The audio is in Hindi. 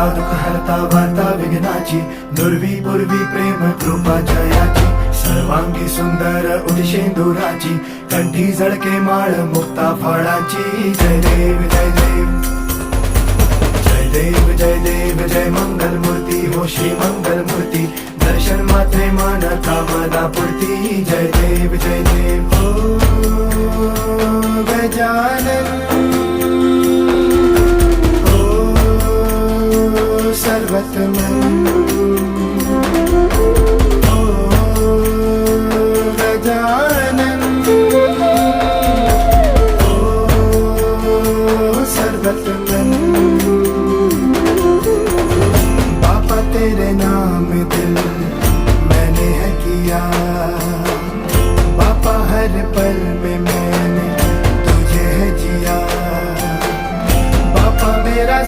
हरता दुःख हरता वार्ता विघ्नाची, दुर्वी पूर्वी प्रेम कृपा जयाची, सर्वांगी सुंदर उदिशेंदुराची, कंठी झळके माळ मुक्ता फळाची. जय देव जय देव जय देव जय देव जय मंगल मूर्ती हो श्री मंगल मूर्ती, दर्शन मात्रे मन कामना पूर्ती. जय देव जय देव हो गजानन हो सर्वतमन.